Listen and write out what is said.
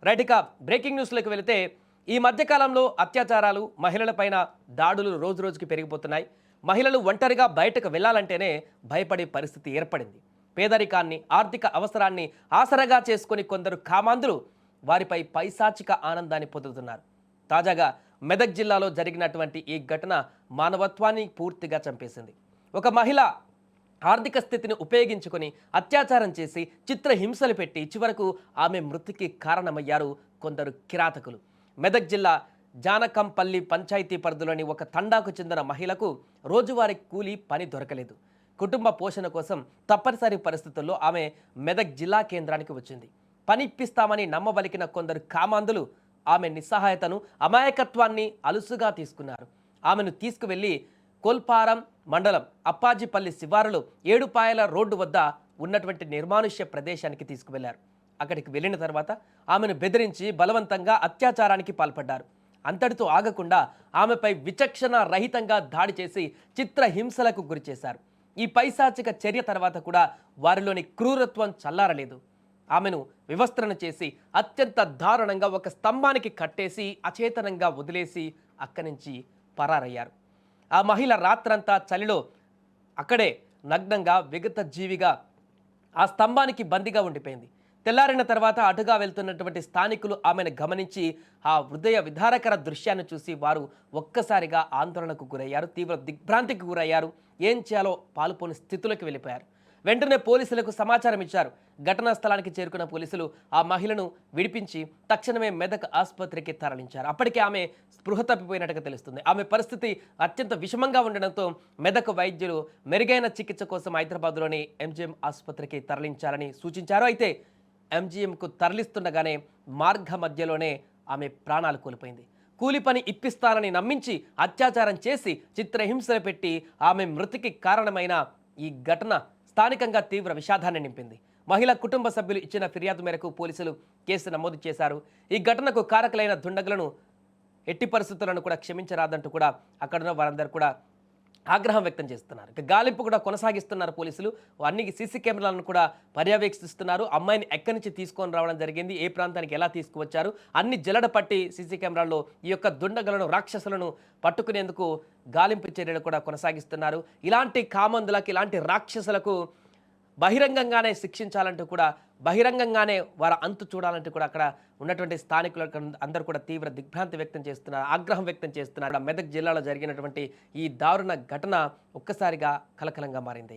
Right ఇక breaking న్యూస్లోకి వెళితే ఈ మధ్యకాలంలో అత్యాచారాలు మహిళలపైన దాడులు రోజు రోజుకి పెరిగిపోతున్నాయి. మహిళలు ఒంటరిగా బయటకు వెళ్లాలంటేనే భయపడే పరిస్థితి ఏర్పడింది. పేదరికాన్ని ఆర్థిక అవసరాన్ని ఆసరగా చేసుకుని కొందరు కామాంధులు వారిపై పైశాచిక ఆనందాన్ని పొందుతున్నారు. తాజాగా మెదక్ జిల్లాలో జరిగినటువంటి ఈ ఘటన మానవత్వాన్ని పూర్తిగా చంపేసింది. ఒక మహిళ ఆర్థిక స్థితిని ఉపయోగించుకొని అత్యాచారం చేసి చిత్రహింసలు పెట్టి చివరకు ఆమె మృతికి కారణమయ్యారు కొందరు కిరాతకులు. మెదక్ జిల్లా జానకంపల్లి పంచాయతీ పరిధిలోని ఒక తండాకు చెందిన మహిళకు రోజువారీ కూలీ పని దొరకలేదు. కుటుంబ పోషణ కోసం తప్పనిసరి పరిస్థితుల్లో ఆమె మెదక్ జిల్లా కేంద్రానికి వచ్చింది. పని ఇప్పిస్తామని నమ్మబలికిన కొందరు కామాంధులు ఆమె నిస్సహాయతను అమాయకత్వాన్ని అలుసుగా తీసుకున్నారు. ఆమెను తీసుకువెళ్లి కోల్పారం మండలం అప్పాజిపల్లి శివారులో ఏడుపాయల రోడ్డు వద్ద ఉన్నటువంటి నిర్మానుష్య ప్రదేశానికి తీసుకువెళ్లారు. అక్కడికి వెళ్ళిన తర్వాత ఆమెను బెదిరించి బలవంతంగా అత్యాచారానికి పాల్పడ్డారు. అంతటితో ఆగకుండా ఆమెపై విచక్షణ రహితంగా దాడి చేసి చిత్రహింసలకు గురిచేశారు. ఈ పైశాచిక చర్య తర్వాత కూడా వారిలోని క్రూరత్వం చల్లారలేదు. ఆమెను వివస్త్రణ చేసి అత్యంత దారుణంగా ఒక స్తంభానికి కట్టేసి అచేతనంగా వదిలేసి అక్కడి నుంచి పరారయ్యారు. ఆ మహిళ రాత్రంతా చలిలో అక్కడే నగ్నంగా విగత జీవిగా ఆ స్తంభానికి బందీగా ఉండిపోయింది. తెల్లారిన తర్వాత అటుగా వెళ్తున్నటువంటి స్థానికులు ఆమెను గమనించి ఆ హృదయ విదారకర దృశ్యాన్ని చూసి వారు ఒక్కసారిగా ఆందోళనకు గురయ్యారు, తీవ్ర దిగ్భ్రాంతికి గురయ్యారు. ఏం చేయాలో పాలుపోని స్థితిలోకి వెళ్ళిపోయారు. వెంటనే పోలీసులకు సమాచారం ఇచ్చారు. ఘటనా స్థలానికి చేరుకున్న పోలీసులు ఆ మహిళను విడిపించి తక్షణమే మెదక్ ఆసుపత్రికి తరలించారు. అప్పటికే ఆమె స్పృహ తప్పిపోయినట్టుగా తెలుస్తుంది. ఆమె పరిస్థితి అత్యంత విషమంగా ఉండడంతో మెదక్ వైద్యులు మెరుగైన చికిత్స కోసం హైదరాబాద్లోని ఎంజీఎం ఆసుపత్రికి తరలించాలని సూచించారు. అయితే ఎంజీఎంకు తరలిస్తుండగానే మార్గ మధ్యలోనే ఆమె ప్రాణాలు కోల్పోయింది. కూలి పని ఇప్పిస్తానని నమ్మించి అత్యాచారం చేసి చిత్రహింసలు పెట్టి ఆమె మృతికి కారణమైన ఈ ఘటన స్థానికంగా తీవ్ర విషాదాన్ని నింపింది. మహిళ కుటుంబ సభ్యులు ఇచ్చిన ఫిర్యాదు మేరకు పోలీసులు కేసు నమోదు చేశారు. ఈ ఘటనకు కారకులైన దుండగులను ఎట్టి పరిస్థితులను కూడా క్షమించరాదంటూ కూడా అక్కడున్న వారందరూ కూడా ఆగ్రహం వ్యక్తం చేస్తున్నారు. ఇక గాలింపు కూడా కొనసాగిస్తున్నారు పోలీసులు. అన్ని సీసీ కెమెరాలను కూడా పర్యవేక్షిస్తున్నారు. అమ్మాయిని ఎక్కడి నుంచి తీసుకొని రావడం జరిగింది, ఏ ప్రాంతానికి ఎలా తీసుకువచ్చారు, అన్ని జల్లడ పట్టి సీసీ కెమెరాల్లో ఈ యొక్క దుండగులను రాక్షసులను పట్టుకునేందుకు గాలింపు చర్యలు కూడా కొనసాగిస్తున్నారు. ఇలాంటి కామందులకు ఇలాంటి రాక్షసులకు బహిరంగంగానే శిక్షించాలంటూ కూడా బహిరంగంగానే వారి అంతు చూడాలంటూ కూడా అక్కడ ఉన్నటువంటి స్థానికులు అందరూ కూడా తీవ్ర దిగ్భ్రాంతి వ్యక్తం చేస్తున్నారు, ఆగ్రహం వ్యక్తం చేస్తున్నారు. మెదక్ జిల్లాలో జరిగినటువంటి ఈ దారుణ ఘటన ఒక్కసారిగా కలకలంగా మారింది.